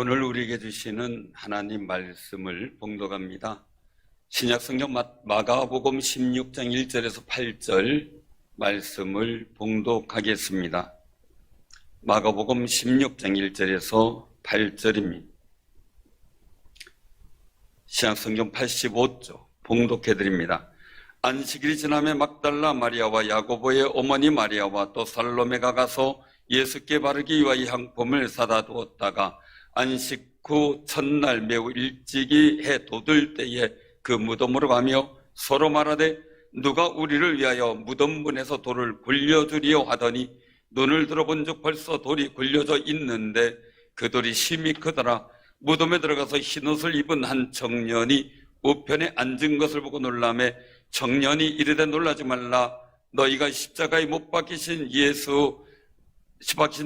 오늘 우리에게 주시는 하나님 말씀을 봉독합니다. 신약성경 마가복음 16장 1절에서 8절 말씀을 봉독하겠습니다. 마가복음 16장 1절에서 8절입니다. 신약성경 85조 봉독해드립니다. 안식일이 지나며 막달라 마리아와 야고보의 어머니 마리아와 또 살로메가 가서 예수께 바르기 위하여 향품을 사다 두었다가 안식 후 첫날 매우 일찍이 해 돋을 때에 그 무덤으로 가며 서로 말하되 누가 우리를 위하여 무덤 문에서 돌을 굴려주리요 하더니 눈을 들어본 즉 벌써 돌이 굴려져 있는데 그 돌이 심히 크더라. 무덤에 들어가서 흰옷을 입은 한 청년이 우편에 앉은 것을 보고 놀라매 청년이 이르되 놀라지 말라. 너희가 십자가에 못 박히신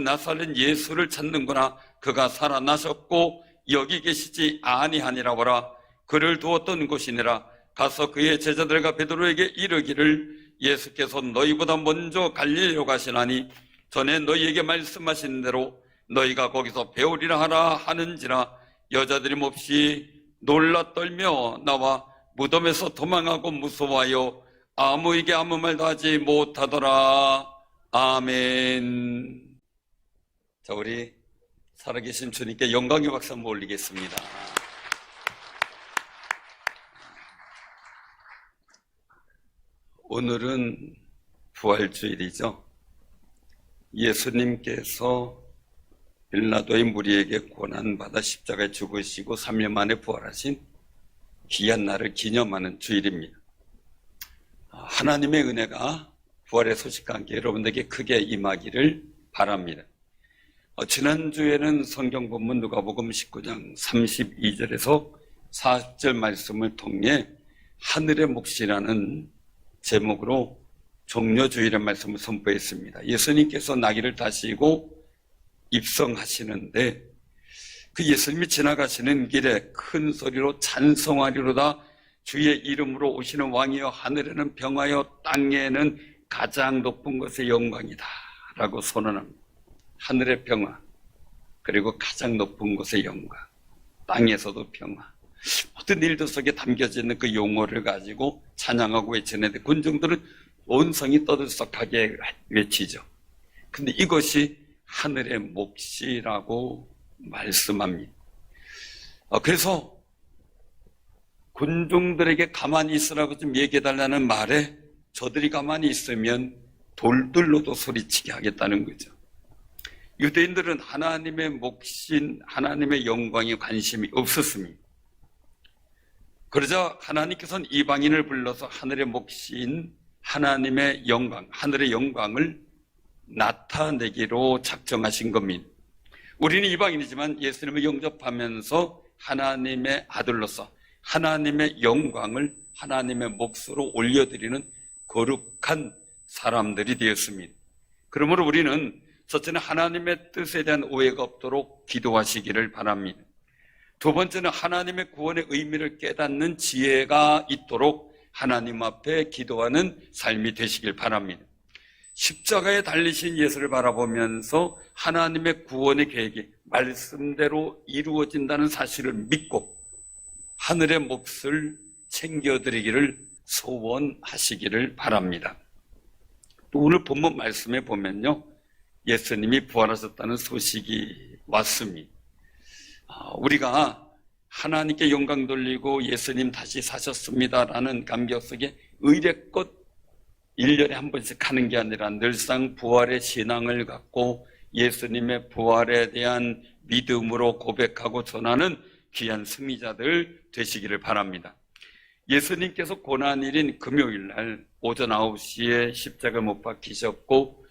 나사렛 예수를 찾는구나. 그가 살아나셨고 여기 계시지 아니하니라 보라. 그를 두었던 곳이니라. 가서 그의 제자들과 베드로에게 이르기를 예수께서 너희보다 먼저 갈릴리로 가시나니 전에 너희에게 말씀하신 대로 너희가 거기서 배우리라 하라 하는지라. 여자들이 몹시 놀라 떨며 나와 무덤에서 도망하고 무서워하여 아무에게 아무 말도 하지 못하더라. 아멘. 자, 우리 살아계신 주님께 영광의 박수 한번 올리겠습니다. 오늘은 부활주일이죠. 예수님께서 빌라도의 무리에게 고난받아 십자가에 죽으시고 3일 만에 부활하신 귀한 날을 기념하는 주일입니다. 하나님의 은혜가 부활의 소식과 함께 여러분들에게 크게 임하기를 바랍니다. 지난주에는 성경 본문 누가복음 19장 32절에서 40절 말씀을 통해 하늘의 몫이라는 제목으로 종려주일의 말씀을 선포했습니다. 예수님께서 나귀를 타시고 입성하시는데 그 예수님이 지나가시는 길에 큰 소리로 찬송하리로다. 주의 이름으로 오시는 왕이여 하늘에는 평화여 땅에는 가장 높은 곳의 영광이다 라고 선언합니다. 하늘의 평화, 그리고 가장 높은 곳의 영광, 땅에서도 평화. 모든 일들 속에 담겨져 있는 그 용어를 가지고 찬양하고 외치는데 군중들은 온 성이 떠들썩하게 외치죠. 근데 이것이 하늘의 몫이라고 말씀합니다. 그래서 군중들에게 가만히 있으라고 좀 얘기해달라는 말에 저들이 가만히 있으면 돌들로도 소리치게 하겠다는 거죠. 유대인들은 하나님의 몫인 하나님의 영광에 관심이 없었습니다. 그러자 하나님께서는 이방인을 불러서 하늘의 몫인 하나님의 영광, 하늘의 영광을 나타내기로 작정하신 겁니다. 우리는 이방인이지만 예수님을 영접하면서 하나님의 아들로서 하나님의 영광을 하나님의 몫으로 올려드리는 거룩한 사람들이 되었습니다. 그러므로 우리는 첫째는 하나님의 뜻에 대한 오해가 없도록 기도하시기를 바랍니다. 두 번째는 하나님의 구원의 의미를 깨닫는 지혜가 있도록 하나님 앞에 기도하는 삶이 되시길 바랍니다. 십자가에 달리신 예수를 바라보면서 하나님의 구원의 계획이 말씀대로 이루어진다는 사실을 믿고 하늘의 몫을 챙겨드리기를 소원하시기를 바랍니다. 또 오늘 본문 말씀에 보면요, 예수님이 부활하셨다는 소식이 왔습니다. 우리가 하나님께 영광 돌리고 예수님 다시 사셨습니다라는 감격 속에 의례껏 1년에 한 번씩 하는 게 아니라 늘상 부활의 신앙을 갖고 예수님의 부활에 대한 믿음으로 고백하고 전하는 귀한 승리자들 되시기를 바랍니다. 예수님께서 고난일인 금요일 날 오전 9시에 십자가 못 박히셨고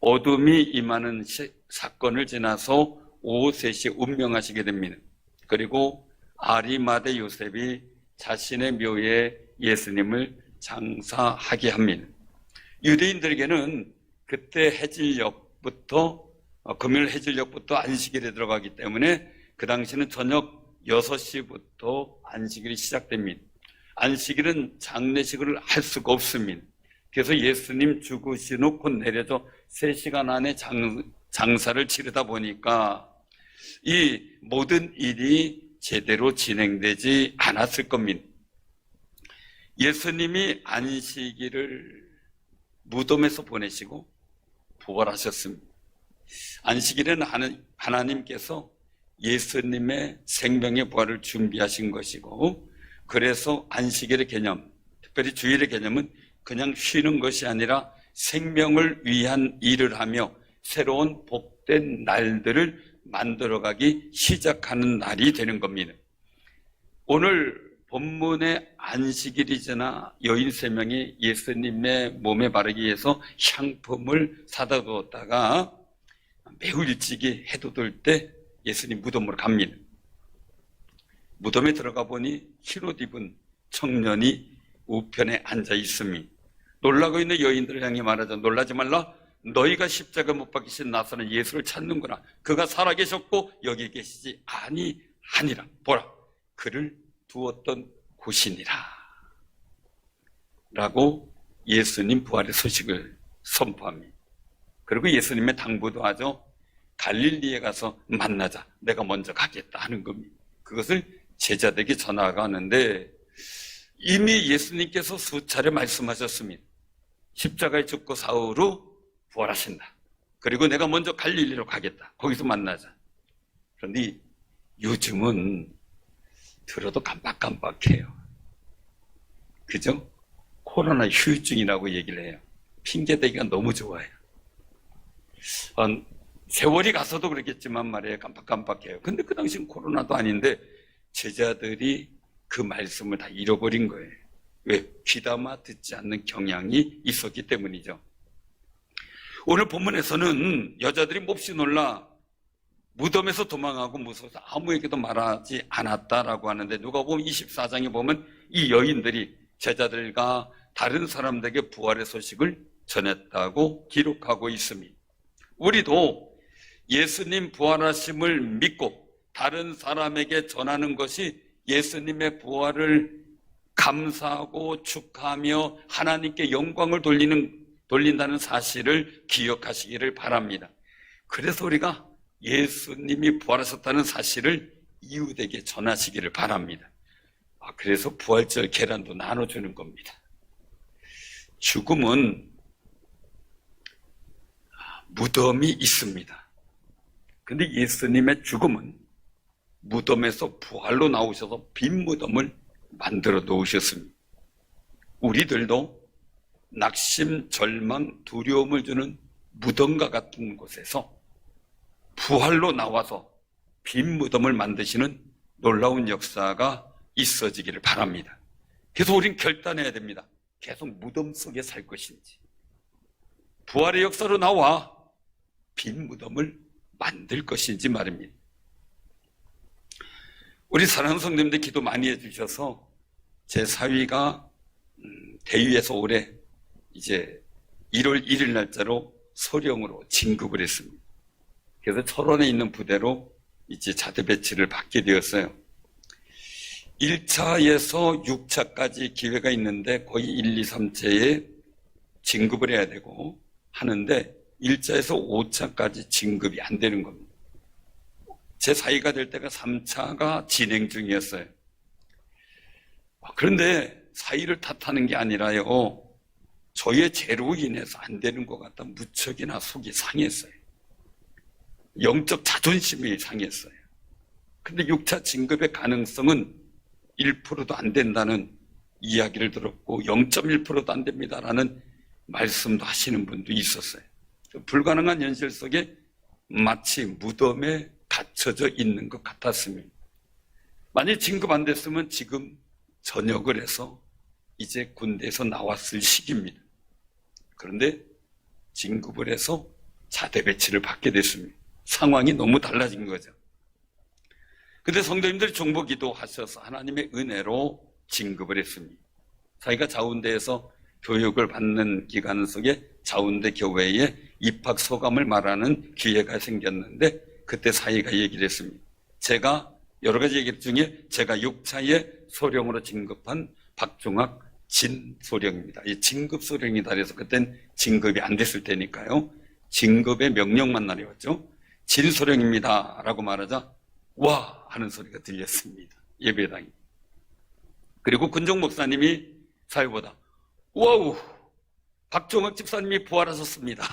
어둠이 임하는 사건을 지나서 오후 3시에 운명하시게 됩니다. 그리고 아리마대 요셉이 자신의 묘에 예수님을 장사하게 합니다. 유대인들에게는 그때 금요일 해질녘부터 안식일에 들어가기 때문에 그 당시는 저녁 6시부터 안식일이 시작됩니다. 안식일은 장례식을 할 수가 없습니다. 그래서 예수님 죽으신 후 곧 내려져 3시간 안에 장사를 치르다 보니까 이 모든 일이 제대로 진행되지 않았을 겁니다. 예수님이 안식일을 무덤에서 보내시고 부활하셨습니다. 안식일은 하나님께서 예수님의 생명의 부활을 준비하신 것이고, 그래서 안식일의 개념, 특별히 주일의 개념은 그냥 쉬는 것이 아니라 생명을 위한 일을 하며 새로운 복된 날들을 만들어가기 시작하는 날이 되는 겁니다. 오늘 본문의 안식일이잖아 여인 3명이 예수님의 몸에 바르기 위해서 향품을 사다 두었다가 매우 일찍이 해도 들 때 예수님 무덤으로 갑니다. 무덤에 들어가 보니 흰옷 입은 청년이 우편에 앉아 있음이, 놀라고 있는 여인들을 향해 말하자. 놀라지 말라. 너희가 십자가 못 박히신 나사렛 예수를 찾는구나. 그가 살아계셨고 여기 계시지 아니하니라. 보라, 그를 두었던 곳이니라. 라고 예수님 부활의 소식을 선포합니다. 그리고 예수님의 당부도 하죠. 갈릴리에 가서 만나자. 내가 먼저 가겠다 하는 겁니다. 그것을 제자들에게 전하가는데, 이미 예수님께서 수차례 말씀하셨습니다. 십자가에 죽고 사흘 후 부활하신다. 그리고 내가 먼저 갈릴리로 가겠다. 거기서 만나자. 그런데 요즘은 들어도 깜빡깜빡해요. 그죠? 코로나 후유증이라고 얘기를 해요. 핑계대기가 너무 좋아요. 세월이 가서도 그랬겠지만 말이에요. 깜빡깜빡해요. 근데 그 당시엔 코로나도 아닌데 제자들이 그 말씀을 다 잃어버린 거예요. 왜? 귀담아 듣지 않는 경향이 있었기 때문이죠. 오늘 본문에서는 여자들이 몹시 놀라 무덤에서 도망하고 무서워서 아무에게도 말하지 않았다라고 하는데, 누가 보면 24장에 보면 이 여인들이 제자들과 다른 사람들에게 부활의 소식을 전했다고 기록하고 있습니다. 우리도 예수님 부활하심을 믿고 다른 사람에게 전하는 것이 예수님의 부활을 감사하고 축하하며 하나님께 영광을 돌린다는 사실을 기억하시기를 바랍니다. 그래서 우리가 예수님이 부활하셨다는 사실을 이웃에게 전하시기를 바랍니다. 그래서 부활절 계란도 나눠주는 겁니다. 죽음은 무덤이 있습니다. 근데 예수님의 죽음은 무덤에서 부활로 나오셔서 빈 무덤을 만들어 놓으셨습니다. 우리들도 낙심, 절망, 두려움을 주는 무덤과 같은 곳에서 부활로 나와서 빈 무덤을 만드시는 놀라운 역사가 있어지기를 바랍니다. 그래서 우린 결단해야 됩니다. 계속 무덤 속에 살 것인지, 부활의 역사로 나와 빈 무덤을 만들 것인지 말입니다. 우리 사랑하는 성도님들 기도 많이 해주셔서 제 사위가 대위에서 올해 이제 1월 1일 날짜로 소령으로 진급을 했습니다. 그래서 철원에 있는 부대로 이제 자대 배치를 받게 되었어요. 1차에서 6차까지 기회가 있는데 거의 1, 2, 3차에 진급을 해야 되고 하는데 1차에서 5차까지 진급이 안 되는 겁니다. 제 사위가 될 때가 3차가 진행 중이었어요. 그런데 사위를 탓하는 게 아니라요, 저의 죄로 인해서 안 되는 것 같다 무척이나 속이 상했어요. 영적 자존심이 상했어요. 근데 6차 진급의 가능성은 1%도 안 된다는 이야기를 들었고 0.1%도 안 됩니다라는 말씀도 하시는 분도 있었어요. 불가능한 현실 속에 마치 무덤에 갇혀져 있는 것 같았습니다. 만약 진급 안 됐으면 지금 전역을 해서 이제 군대에서 나왔을 시기입니다. 그런데 진급을 해서 자대 배치를 받게 됐습니다. 상황이 너무 달라진 거죠. 근데 성도님들이 중보기도 하셔서 하나님의 은혜로 진급을 했습니다. 자기가 자운대에서 교육을 받는 기간 속에 자운대 교회에 입학 소감을 말하는 기회가 생겼는데 그때 사위가 얘기를 했습니다. 제가 여러 가지 얘기 중에 제가 6차에 소령으로 진급한 박종학 진소령입니다. 이 진급 소령이다 그래서 그땐 진급이 안 됐을 때니까요. 진급의 명령만 내려왔죠. 진소령입니다 라고 말하자 와 하는 소리가 들렸습니다. 예배당이. 그리고 군종 목사님이 사회보다 와우 박종학 집사님이 부활하셨습니다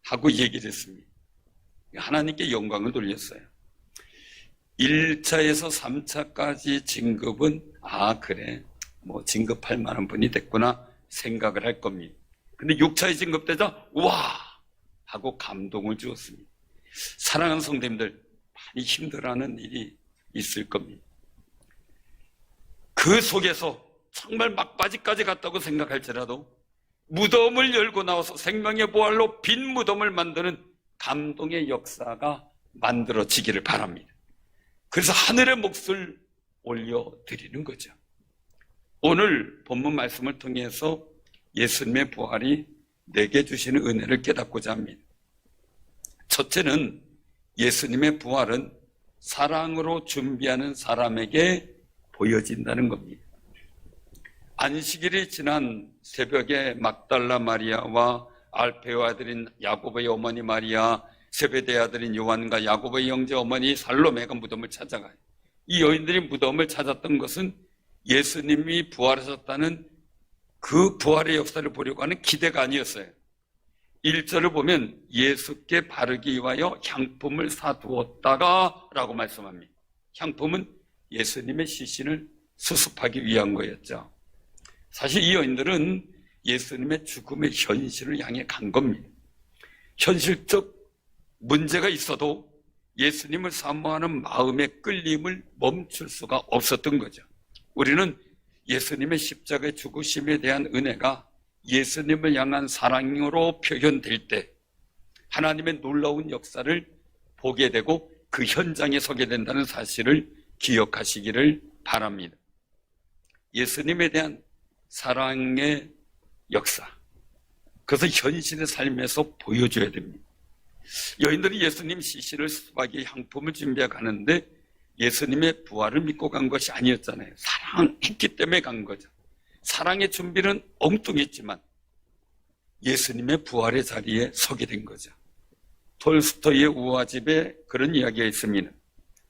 하고 얘기를 했습니다. 하나님께 영광을 돌렸어요. 1차에서 3차까지 진급은 그래 뭐 진급할 만한 분이 됐구나 생각을 할 겁니다. 근데 6차에 진급되자 와 하고 감동을 주었습니다. 사랑하는 성도님들, 많이 힘들어하는 일이 있을 겁니다. 그 속에서 정말 막바지까지 갔다고 생각할지라도 무덤을 열고 나와서 생명의 부활로 빈 무덤을 만드는 감동의 역사가 만들어지기를 바랍니다. 그래서 하늘의 몫을 올려드리는 거죠. 오늘 본문 말씀을 통해서 예수님의 부활이 내게 주시는 은혜를 깨닫고자 합니다. 첫째는 예수님의 부활은 사랑으로 준비하는 사람에게 보여진다는 겁니다. 안식일이 지난 새벽에 막달라 마리아와 알페오 아들인 야고보의 어머니 마리아, 세베대의 아들인 요한과 야고보의 형제 어머니 살로메가 무덤을 찾아가요. 이 여인들이 무덤을 찾았던 것은 예수님이 부활하셨다는 그 부활의 역사를 보려고 하는 기대가 아니었어요. 1절을 보면 예수께 바르기 위하여 향품을 사두었다가 라고 말씀합니다. 향품은 예수님의 시신을 수습하기 위한 거였죠. 사실 이 여인들은 예수님의 죽음의 현실을 향해 간 겁니다. 현실적 문제가 있어도 예수님을 사모하는 마음의 끌림을 멈출 수가 없었던 거죠. 우리는 예수님의 십자가의 죽으심에 대한 은혜가 예수님을 향한 사랑으로 표현될 때 하나님의 놀라운 역사를 보게 되고 그 현장에 서게 된다는 사실을 기억하시기를 바랍니다. 예수님에 대한 사랑의 역사, 그것을 현실의 삶에서 보여줘야 됩니다. 여인들이 예수님 시신을 수박의 향품을 준비해 가는데 예수님의 부활을 믿고 간 것이 아니었잖아요. 사랑했기 때문에 간 거죠. 사랑의 준비는 엉뚱했지만 예수님의 부활의 자리에 서게 된 거죠. 톨스토이의 우화집에 그런 이야기가 있습니다.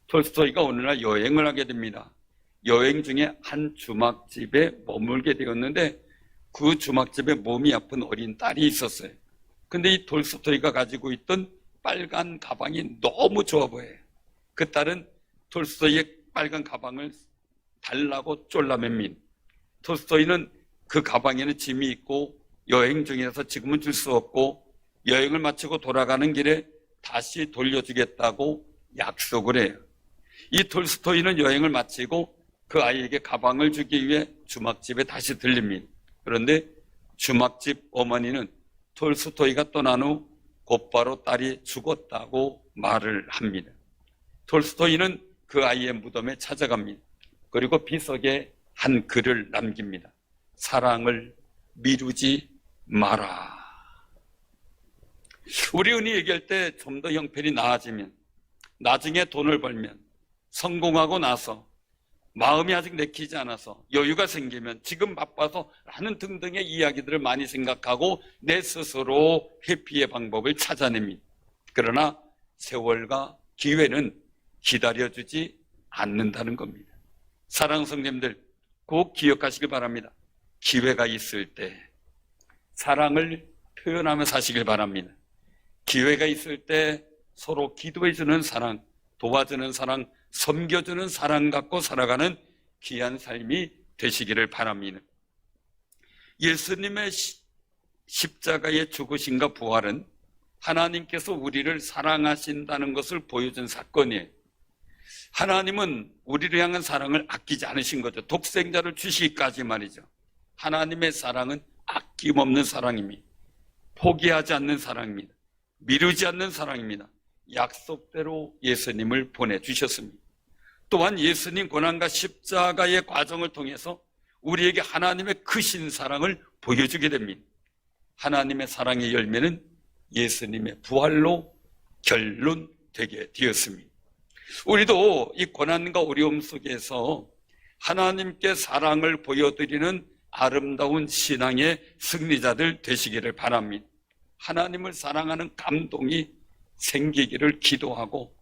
톨스토이가 오늘날 여행을 하게 됩니다. 여행 중에 한 주막집에 머물게 되었는데 그 주막집에 몸이 아픈 어린 딸이 있었어요. 근데 이 톨스토이가 가지고 있던 빨간 가방이 너무 좋아 보여요. 그 딸은 톨스토이의 빨간 가방을 달라고 쫄라맵니다. 톨스토이는 그 가방에는 짐이 있고 여행 중이라서 지금은 줄 수 없고 여행을 마치고 돌아가는 길에 다시 돌려주겠다고 약속을 해요. 이 톨스토이는 여행을 마치고 그 아이에게 가방을 주기 위해 주막집에 다시 들립니다. 그런데 주막집 어머니는 톨스토이가 떠난 후 곧바로 딸이 죽었다고 말을 합니다. 톨스토이는 그 아이의 무덤에 찾아갑니다. 그리고 비석에 한 글을 남깁니다. 사랑을 미루지 마라. 우리 흔히 얘기할 때 좀 더 형편이 나아지면, 나중에 돈을 벌면, 성공하고 나서 마음이 아직 내키지 않아서 여유가 생기면, 지금 바빠서 라는 등등의 이야기들을 많이 생각하고 내 스스로 회피의 방법을 찾아냅니다. 그러나 세월과 기회는 기다려주지 않는다는 겁니다. 사랑하는 성도님들, 꼭 기억하시길 바랍니다. 기회가 있을 때 사랑을 표현하며 사시길 바랍니다. 기회가 있을 때 서로 기도해주는 사랑, 도와주는 사랑, 섬겨주는 사랑 갖고 살아가는 귀한 삶이 되시기를 바랍니다. 예수님의 십자가의 죽으심과 부활은 하나님께서 우리를 사랑하신다는 것을 보여준 사건이에요. 하나님은 우리를 향한 사랑을 아끼지 않으신 거죠. 독생자를 주시기까지 말이죠. 하나님의 사랑은 아낌없는 사랑입니다. 포기하지 않는 사랑입니다. 미루지 않는 사랑입니다. 약속대로 예수님을 보내주셨습니다. 또한 예수님 고난과 십자가의 과정을 통해서 우리에게 하나님의 크신 사랑을 보여주게 됩니다. 하나님의 사랑의 열매는 예수님의 부활로 결론되게 되었습니다. 우리도 이 고난과 어려움 속에서 하나님께 사랑을 보여드리는 아름다운 신앙의 승리자들 되시기를 바랍니다. 하나님을 사랑하는 감동이 생기기를 기도하고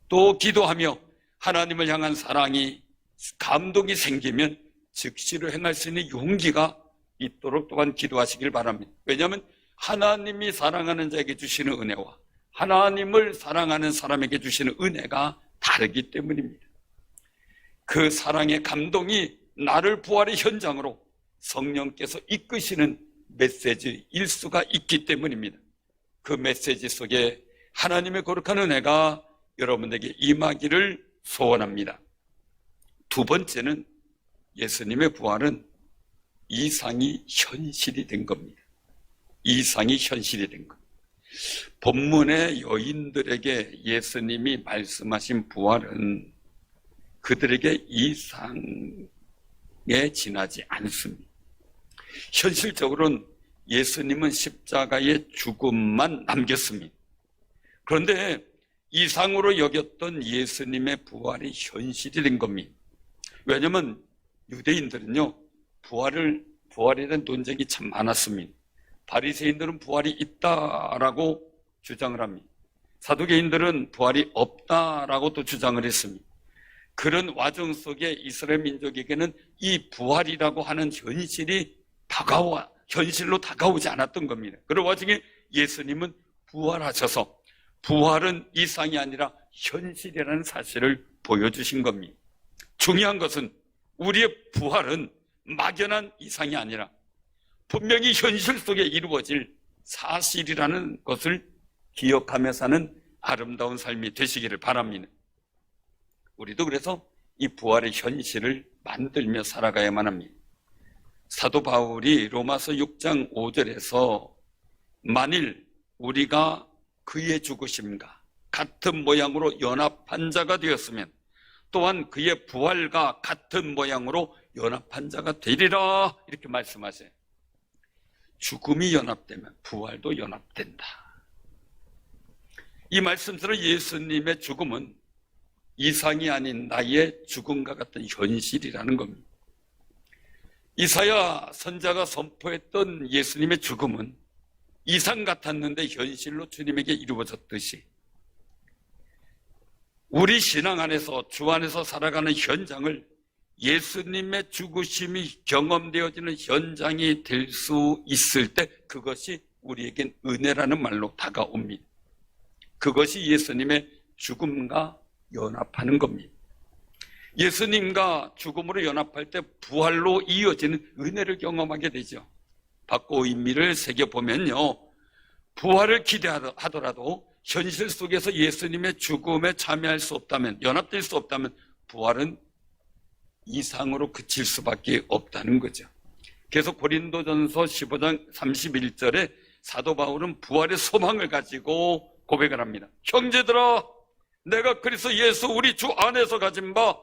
또 기도하며 하나님을 향한 사랑이, 감동이 생기면 즉시로 행할 수 있는 용기가 있도록 또한 기도하시길 바랍니다. 왜냐하면 하나님이 사랑하는 자에게 주시는 은혜와 하나님을 사랑하는 사람에게 주시는 은혜가 다르기 때문입니다. 그 사랑의 감동이 나를 부활의 현장으로 성령께서 이끄시는 메시지일 수가 있기 때문입니다. 그 메시지 속에 하나님의 거룩한 은혜가 여러분에게 임하기를 소원합니다. 두 번째는 예수님의 부활은 이상이 현실이 된 겁니다. 이상이 현실이 된 것. 본문의 여인들에게 예수님이 말씀하신 부활은 그들에게 이상에 지나지 않습니다. 현실적으로는 예수님은 십자가의 죽음만 남겼습니다. 그런데 이상으로 여겼던 예수님의 부활이 현실이 된 겁니다. 왜냐하면 유대인들은요, 부활에 대한 논쟁이 참 많았습니다. 바리새인들은 부활이 있다라고 주장을 합니다. 사두개인들은 부활이 없다라고 또 주장을 했습니다. 그런 와중 속에 이스라엘 민족에게는 이 부활이라고 하는 현실로 다가오지 않았던 겁니다. 그런 와중에 예수님은 부활하셔서 부활은 이상이 아니라 현실이라는 사실을 보여주신 겁니다. 중요한 것은 우리의 부활은 막연한 이상이 아니라 분명히 현실 속에 이루어질 사실이라는 것을 기억하며 사는 아름다운 삶이 되시기를 바랍니다. 우리도 그래서 이 부활의 현실을 만들며 살아가야만 합니다. 사도 바울이 로마서 6장 5절에서 만일 우리가 그의 죽으심과 같은 모양으로 연합한 자가 되었으면 또한 그의 부활과 같은 모양으로 연합한 자가 되리라, 이렇게 말씀하세요. 죽음이 연합되면 부활도 연합된다. 이 말씀처럼 예수님의 죽음은 이상이 아닌 나의 죽음과 같은 현실이라는 겁니다. 이사야 선지자가 선포했던 예수님의 죽음은 이상 같았는데 현실로 주님에게 이루어졌듯이 우리 신앙 안에서, 주 안에서 살아가는 현장을 예수님의 죽으심이 경험되어지는 현장이 될 수 있을 때 그것이 우리에겐 은혜라는 말로 다가옵니다. 그것이 예수님의 죽음과 연합하는 겁니다. 예수님과 죽음으로 연합할 때 부활로 이어지는 은혜를 경험하게 되죠. 받고 의미를 새겨보면요, 부활을 기대하더라도 현실 속에서 예수님의 죽음에 참여할 수 없다면, 연합될 수 없다면 부활은 이상으로 그칠 수밖에 없다는 거죠. 그래서 고린도전서 15장 31절에 사도 바울은 부활의 소망을 가지고 고백을 합니다. 형제들아, 내가 그리스도 예수 우리 주 안에서 가진 바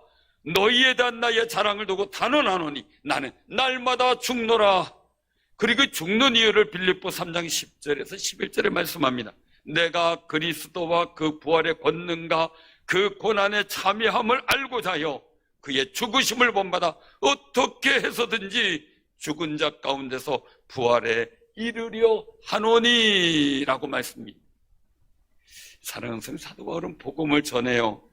너희에 대한 나의 자랑을 두고 단언하노니 나는 날마다 죽노라. 그리고 죽는 이유를 빌립보 3장 10절에서 11절에 말씀합니다. 내가 그리스도와 그 부활의 권능과 그 고난의 참여함을 알고자 하여 그의 죽으심을 본받아 어떻게 해서든지 죽은 자 가운데서 부활에 이르려 하노니라고 말씀입니다. 사랑하는 성도, 사도 바울은 복음을 전해요.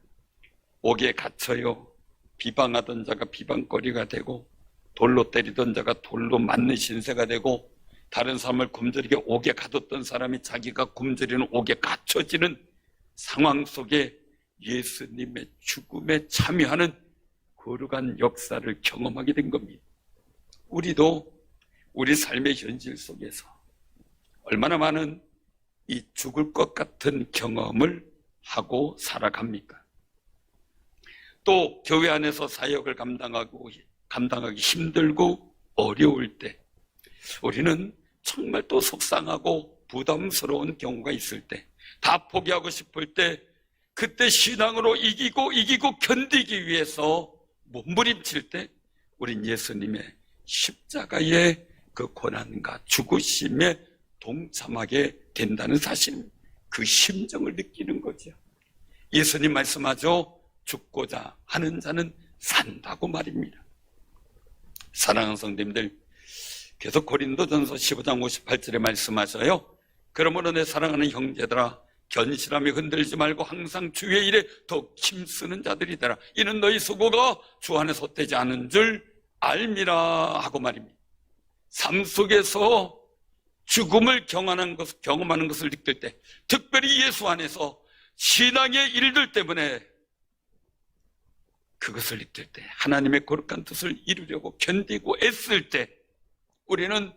옥에 갇혀요. 비방하던 자가 비방거리가 되고 돌로 때리던 자가 돌로 맞는 신세가 되고 다른 사람을 굶주리게 옥에 가뒀던 사람이 자기가 굶주리는 옥에 갇혀지는 상황 속에 예수님의 죽음에 참여하는 거룩한 역사를 경험하게 된 겁니다. 우리도 우리 삶의 현실 속에서 얼마나 많은 이 죽을 것 같은 경험을 하고 살아갑니까? 또 교회 안에서 사역을 감당하기 힘들고 어려울 때 우리는 정말 또 속상하고 부담스러운 경우가 있을 때, 다 포기하고 싶을 때, 그때 신앙으로 이기고 견디기 위해서 몸부림칠 때 우린 예수님의 십자가의 그 고난과 죽으심에 동참하게 된다는 사실, 그 심정을 느끼는 거죠. 예수님 말씀하죠. 죽고자 하는 자는 산다고 말입니다. 사랑하는 성도님들, 계속 고린도전서 15장 58절에 말씀하셔요. 그러므로 내 사랑하는 형제들아, 견실함에 흔들리지 말고 항상 주의 일에 더욱 힘쓰는 자들이 되라. 이는 너희 수고가 주 안에서 헛되지 않은 줄 알미라 하고 말입니다. 삶 속에서 죽음을 경험하는 것을 느낄 때, 특별히 예수 안에서 신앙의 일들 때문에 그것을 느낄 때, 하나님의 거룩한 뜻을 이루려고 견디고 애쓸 때, 우리는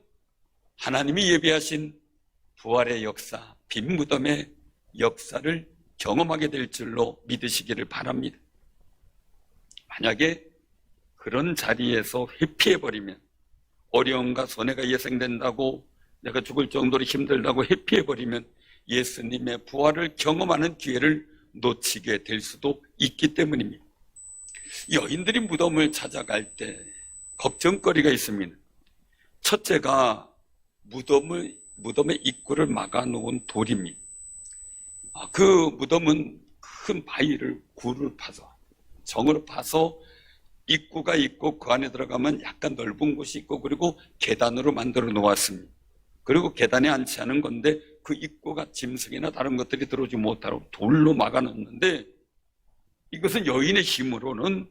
하나님이 예비하신 부활의 역사, 빈 무덤의 역사를 경험하게 될 줄로 믿으시기를 바랍니다. 만약에 그런 자리에서 회피해버리면, 어려움과 손해가 예상된다고, 내가 죽을 정도로 힘들다고 회피해버리면 예수님의 부활을 경험하는 기회를 놓치게 될 수도 있기 때문입니다. 여인들이 무덤을 찾아갈 때 걱정거리가 있습니다. 첫째가 무덤의 입구를 막아놓은 돌입니다. 그 무덤은 큰 바위를 굴을 파서, 정으로 파서 입구가 있고 그 안에 들어가면 약간 넓은 곳이 있고, 그리고 계단으로 만들어 놓았습니다. 그리고 계단에 앉지 않은 건데 그 입구가 짐승이나 다른 것들이 들어오지 못하도록 돌로 막아놓는데, 이것은 여인의 힘으로는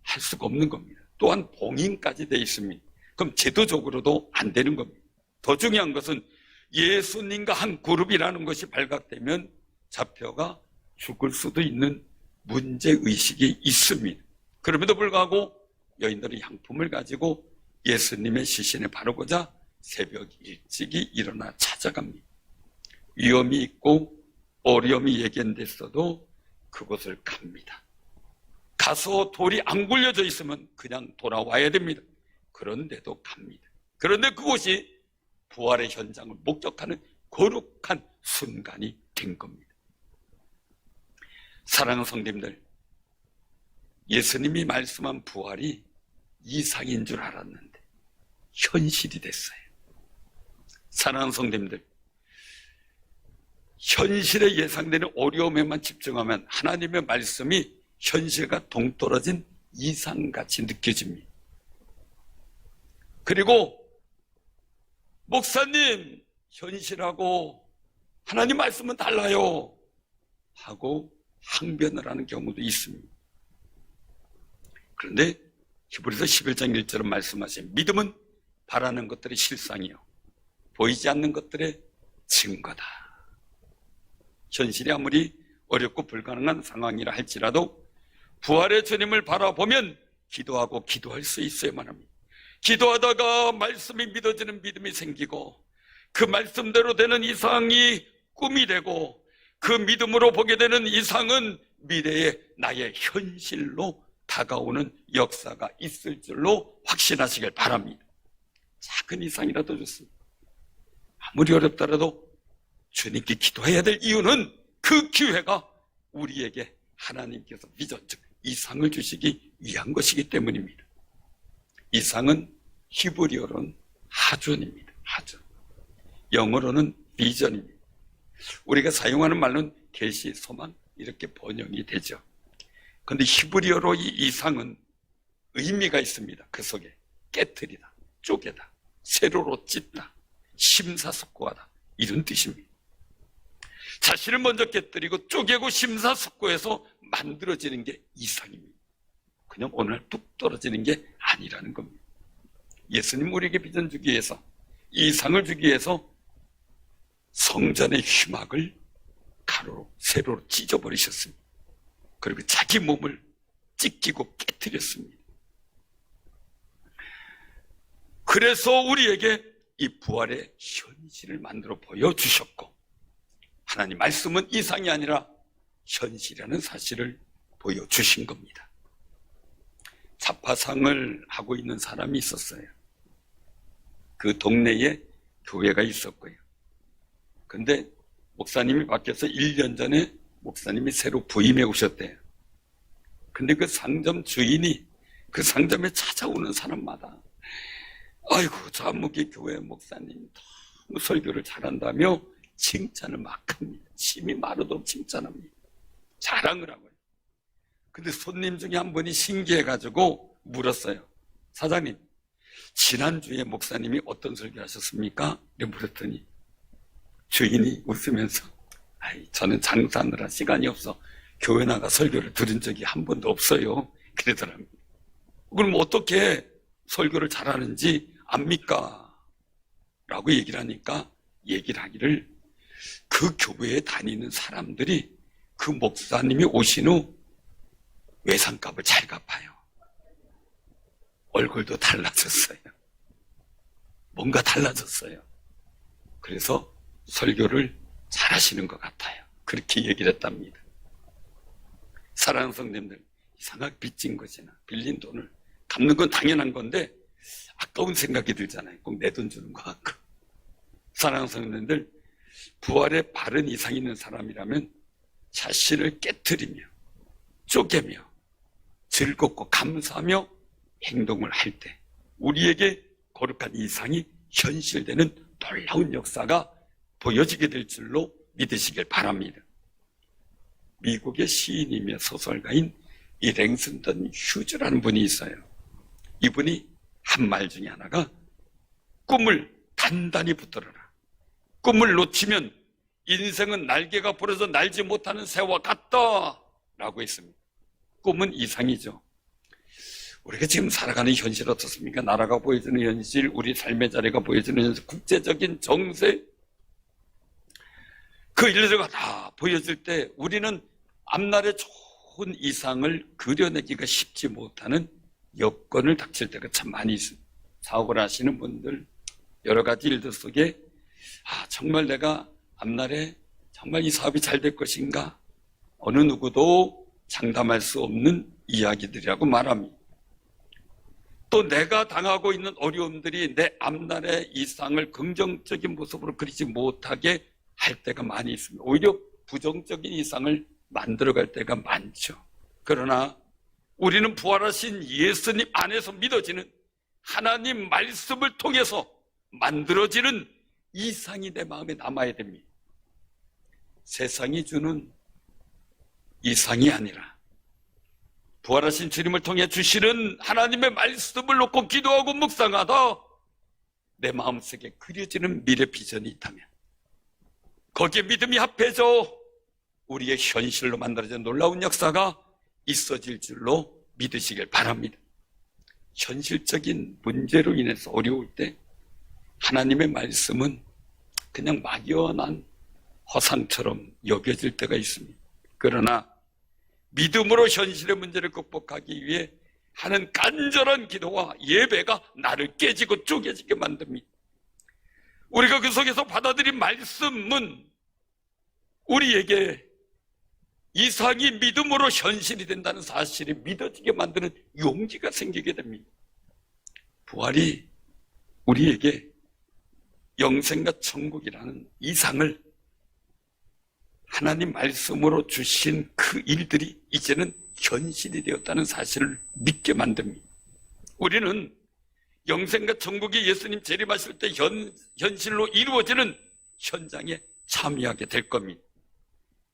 할 수가 없는 겁니다. 또한 봉인까지 돼 있습니다. 그럼 제도적으로도 안 되는 겁니다. 더 중요한 것은 예수님과 한 그룹이라는 것이 발각되면 잡혀가 죽을 수도 있는 문제의식이 있습니다. 그럼에도 불구하고 여인들이 향품을 가지고 예수님의 시신에 바르고자 새벽 일찍이 일어나 찾아갑니다. 위험이 있고 어려움이 예견됐어도 그곳을 갑니다. 가서 돌이 안 굴려져 있으면 그냥 돌아와야 됩니다. 그런데도 갑니다. 그런데 그곳이 부활의 현장을 목격하는 거룩한 순간이 된 겁니다. 사랑하는 성도님들, 예수님이 말씀한 부활이 이상인 줄 알았는데 현실이 됐어요. 사랑하는 성도님들, 현실에 예상되는 어려움에만 집중하면 하나님의 말씀이 현실과 동떨어진 이상같이 느껴집니다. 그리고 목사님, 현실하고 하나님 말씀은 달라요 하고 항변을 하는 경우도 있습니다. 그런데 히브리서 11장 1절은 말씀하신 믿음은 바라는 것들의 실상이요 보이지 않는 것들의 증거다. 현실이 아무리 어렵고 불가능한 상황이라 할지라도 부활의 주님을 바라보면 기도하고 기도할 수 있어야만 합니다. 기도하다가 말씀이 믿어지는 믿음이 생기고 그 말씀대로 되는 이상이 꿈이 되고 그 믿음으로 보게 되는 이상은 미래의 나의 현실로 다가오는 역사가 있을 줄로 확신하시길 바랍니다. 작은 이상이라도 좋습니다. 아무리 어렵더라도 주님께 기도해야 될 이유는 그 기회가 우리에게 하나님께서 비전적 이상을 주시기 위한 것이기 때문입니다. 이상은 히브리어로는 하존입니다. 하존. 영어로는 비전입니다. 우리가 사용하는 말로는 계시, 소망 이렇게 번역이 되죠. 그런데 히브리어로 이 이상은 의미가 있습니다. 그 속에 깨트리다, 쪼개다, 세로로 찢다, 심사숙고하다 이런 뜻입니다. 자신을 먼저 깨뜨리고 쪼개고 심사숙고해서 만들어지는 게 이상입니다. 그냥 어느 날 뚝 떨어지는 게 아니라는 겁니다. 예수님 우리에게 비전 주기 위해서, 이상을 주기 위해서 성전의 휘막을 가로로 세로로 찢어버리셨습니다. 그리고 자기 몸을 찢기고 깨뜨렸습니다. 그래서 우리에게 이 부활의 현실을 만들어 보여주셨고, 하나님 말씀은 이상이 아니라 현실이라는 사실을 보여주신 겁니다. 자파상을 하고 있는 사람이 있었어요. 그 동네에 교회가 있었고요. 근데 목사님이 바뀌어서 1년 전에 목사님이 새로 부임해 오셨대요. 근데 그 상점 주인이 그 상점에 찾아오는 사람마다 아이고 자무기 교회 목사님 너무 설교를 잘한다며 칭찬을 막 합니다. 침이 마르도록 칭찬합니다. 자랑을 하고요. 근데 손님 중에 한 분이 신기해가지고 물었어요. 사장님, 지난주에 목사님이 어떤 설교 하셨습니까? 이렇게 물었더니 주인이 웃으면서 저는 장사하느라 시간이 없어 교회 나가 설교를 들은 적이 한 번도 없어요. 그러더랍니다. 그럼 어떻게 설교를 잘하는지 압니까? 라고 얘기를 하니까 얘기를 하기를 그 교회에 다니는 사람들이 그 목사님이 오신 후 외상값을 잘 갚아요. 얼굴도 달라졌어요. 뭔가 달라졌어요. 그래서 설교를 잘하시는 것 같아요. 그렇게 얘기를 했답니다. 사랑하는 성도님들, 이상하게 빚진 것이나 빌린 돈을 갚는 건 당연한 건데 아까운 생각이 들잖아요. 꼭 내 돈 주는 것 같고. 사랑하는 성도님들, 부활의 바른 이상 있는 사람이라면 자신을 깨트리며 쪼개며 즐겁고 감사하며 행동을 할 때 우리에게 거룩한 이상이 현실되는 놀라운 역사가 보여지게 될 줄로 믿으시길 바랍니다. 미국의 시인이며 소설가인 이 랭슨던 휴즈라는 분이 있어요. 이분이 한 말 중에 하나가 꿈을 단단히 붙들어라. 꿈을 놓치면 인생은 날개가 부러져 날지 못하는 새와 같다 라고 했습니다. 꿈은 이상이죠. 우리가 지금 살아가는 현실 어떻습니까? 나라가 보여주는 현실, 우리 삶의 자리가 보여주는 현실, 국제적인 정세, 그 일들가 다 보여질 때 우리는 앞날의 좋은 이상을 그려내기가 쉽지 못하는 여건을 닥칠 때가 참 많이 있습니다. 사업을 하시는 분들, 여러 가지 일들 속에 정말 내가 앞날에 정말 이 사업이 잘 될 것인가? 어느 누구도 장담할 수 없는 이야기들이라고 말합니다. 또 내가 당하고 있는 어려움들이 내 앞날의 이상을 긍정적인 모습으로 그리지 못하게 할 때가 많이 있습니다. 오히려 부정적인 이상을 만들어갈 때가 많죠. 그러나 우리는 부활하신 예수님 안에서 믿어지는 하나님 말씀을 통해서 만들어지는 이상이 내 마음에 남아야 됩니다. 세상이 주는 이상이 아니라 부활하신 주님을 통해 주시는 하나님의 말씀을 놓고 기도하고 묵상하다 내 마음속에 그려지는 미래 비전이 있다면 거기에 믿음이 합해져 우리의 현실로 만들어진 놀라운 역사가 있어질 줄로 믿으시길 바랍니다. 현실적인 문제로 인해서 어려울 때 하나님의 말씀은 그냥 막연한 허상처럼 여겨질 때가 있습니다. 그러나 믿음으로 현실의 문제를 극복하기 위해 하는 간절한 기도와 예배가 나를 깨지고 쪼개지게 만듭니다. 우리가 그 속에서 받아들인 말씀은 우리에게 이상이 믿음으로 현실이 된다는 사실이 믿어지게 만드는 용기가 생기게 됩니다. 부활이 우리에게 영생과 천국이라는 이상을 하나님 말씀으로 주신 그 일들이 이제는 현실이 되었다는 사실을 믿게 만듭니다. 우리는 영생과 천국이 예수님 재림하실 때 현실로 이루어지는 현장에 참여하게 될 겁니다.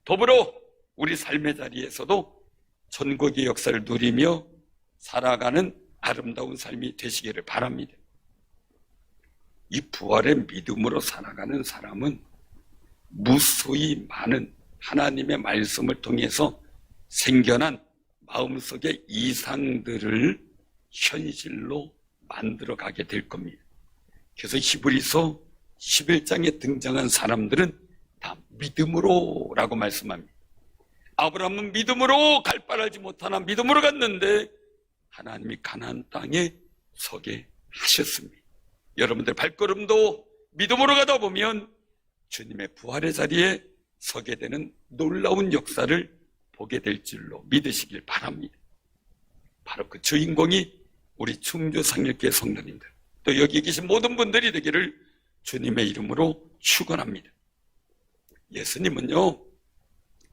더불어 우리 삶의 자리에서도 천국의 역사를 누리며 살아가는 아름다운 삶이 되시기를 바랍니다. 이 부활의 믿음으로 살아가는 사람은 무수히 많은 하나님의 말씀을 통해서 생겨난 마음속의 이상들을 현실로 만들어가게 될 겁니다. 그래서 히브리서 11장에 등장한 사람들은 다 믿음으로 라고 말씀합니다. 아브라함은 믿음으로 갈 바를 알지 못하나 믿음으로 갔는데 하나님이 가나안 땅에 서게 하셨습니다. 여러분들 발걸음도 믿음으로 가다 보면 주님의 부활의 자리에 서게 되는 놀라운 역사를 보게 될 줄로 믿으시길 바랍니다. 바로 그 주인공이 우리 충주상일교회 성도님들, 또 여기 계신 모든 분들이 되기를 주님의 이름으로 축원합니다. 예수님은요,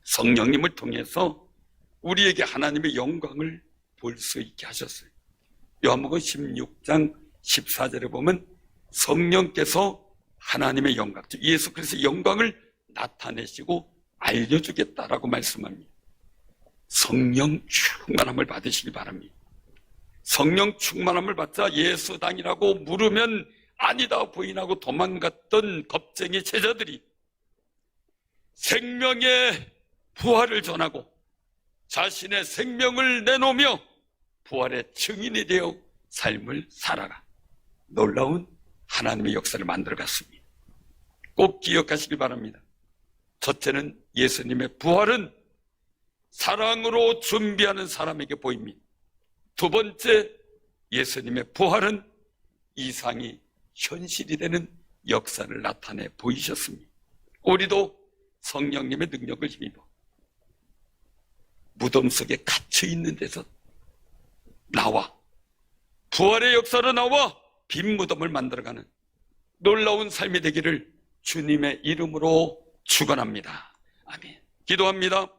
성령님을 통해서 우리에게 하나님의 영광을 볼 수 있게 하셨어요. 요한복음 16장 14절에 보면 성령께서 하나님의 영광, 즉 예수 그리스도의 영광을 나타내시고 알려주겠다라고 말씀합니다. 성령 충만함을 받으시기 바랍니다. 성령 충만함을 받자 예수당이라고 물으면 아니다 부인하고 도망갔던 겁쟁이 제자들이 생명의 부활을 전하고 자신의 생명을 내놓으며 부활의 증인이 되어 삶을 살아가 놀라운 하나님의 역사를 만들어갔습니다. 꼭 기억하시기 바랍니다. 첫째는 예수님의 부활은 사랑으로 준비하는 사람에게 보입니다. 두 번째, 예수님의 부활은 이상이 현실이 되는 역사를 나타내 보이셨습니다. 우리도 성령님의 능력을 힘입어 무덤 속에 갇혀 있는 데서 나와 부활의 역사로 나와 빈 무덤을 만들어가는 놀라운 삶이 되기를 주님의 이름으로 축원합니다. 아멘. 기도합니다.